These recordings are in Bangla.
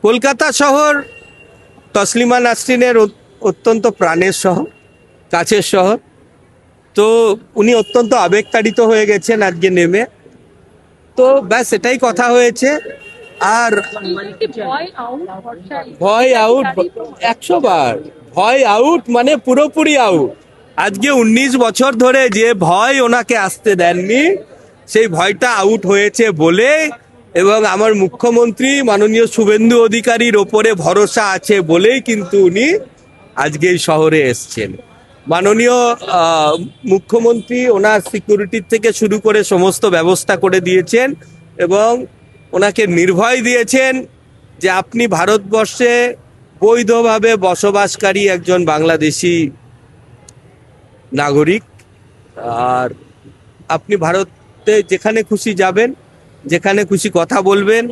কলকাতা শহর তসলিমা নাসরিনের অত্যন্ত প্রাণের শহর, কাছের শহর। তো উনি অত্যন্ত আবেগতাড়িত হয়ে গেছেন আজকে নেমে। তো ব্যাস এটাই কথা হয়েছে। আর ভয় আউট 100 বার, ভয় আউট মানে পুরোপুরি আউট। আজকে 19 বছর ধরে যে ভয় ওনাকে আসতে দেননি, সেই ভয়টা আউট হয়েছে বলে, এবং আমার মুখ্যমন্ত্রী মাননীয় শুভেন্দু অধিকারীর ওপরে ভরসা আছে বলেই কিন্তু উনি আজকে এই শহরে এসছেন। মাননীয় মুখ্যমন্ত্রী ওনার সিকিউরিটির থেকে শুরু করে সমস্ত ব্যবস্থা করে দিয়েছেন এবং ওনাকে নির্ভয় দিয়েছেন যে আপনি ভারতবর্ষে বৈধভাবে বসবাসকারী একজন বাংলাদেশি নাগরিক, আর আপনি ভারতে যেখানে খুশি যাবেন, যেখানে খুশি কথা বলবেন,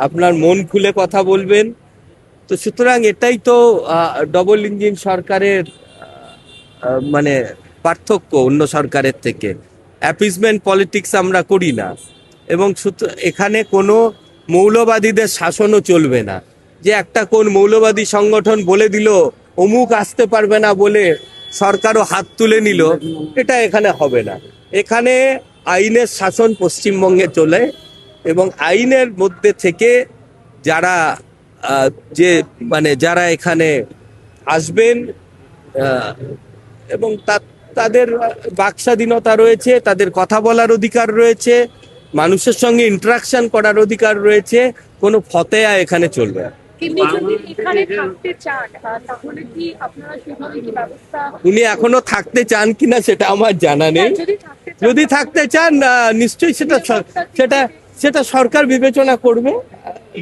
আপনার মন খুলে কথা বলবেন। তো সুতরাং এটাই তো ডবল ইঞ্জিন সরকারের মানে পার্থক্য অন্য সরকারের থেকে। অ্যাপিসমেন্ট পলিটিক্স আমরা করি না, এবং এখানে কোনো মৌলবাদীদের শাসনও চলবে না। যে একটা কোন মৌলবাদী সংগঠন বলে দিল অমুক আসতে পারবে না বলে সরকারও হাত তুলে নিল, এটা এখানে হবে না। এখানে আইনের শাসন পশ্চিমবঙ্গে চলে, এবং আইনের মধ্যে থেকে যারা যারা এখানে আসবেন এবং তাদের বাকস্বাধীনতা রয়েছে, তাদের কথা বলার অধিকার রয়েছে, মানুষের সঙ্গে ইন্টারাকশন করার অধিকার রয়েছে। কোনো ফতেয়া এখানে চলবে না। উনি এখনো থাকতে চান কিনা সেটা আমার জানা নেই। যদি থাকতে চান নিশ্চয়ই সেটা সরকার বিবেচনা করবে,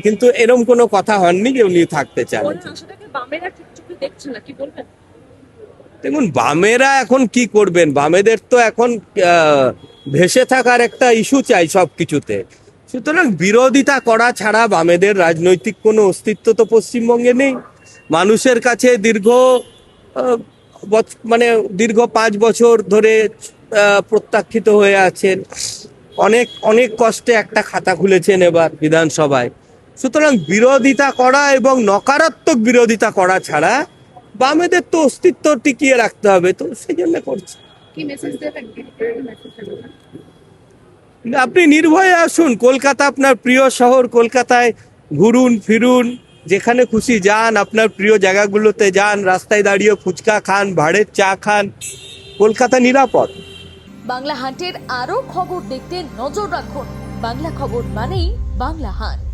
কিন্তু এরকম কোনো কথা হয়নি যে উনি থাকতে চান। দেখুন, বামেরা এখন কি করবেন? বামেদের তো এখন ভেসে থাকার একটা ইস্যু চাই সব কিছুতে। সুতরাং বিরোধিতা করা ছাড়া বামেদের রাজনৈতিক কোনো অস্তিত্ব তো পশ্চিমবঙ্গে নেই। মানুষের কাছে দীর্ঘ 5 বছর ধরে প্রত্যাখ্যিত হয়ে আছেন। অনেক অনেক কষ্টে একটা খাতা খুলেছেন এবার বিধানসভায়। সুতরাং বিরোধিতা করা এবং নকারাত্মক বিরোধিতা করা ছাড়া বামেদের তো অস্তিত্ব টিকিয়ে রাখতে হবে, তো সেই জন্য করছে। আপনি নির্ভয়ে আসুন, কলকাতা আপনার প্রিয় শহর। কলকাতায় ঘুরুন ফিরুন, যেখানে খুশি যান, আপনার প্রিয় জায়গাগুলোতে যান, রাস্তায় দাঁড়িয়ে ফুচকা খান, ভাড়ের চা খান। কলকাতা নিরাপদ। বাংলা হান্টের আরও খবর দেখতে নজর রাখুন। বাংলা খবর মানেই বাংলা হান্ট।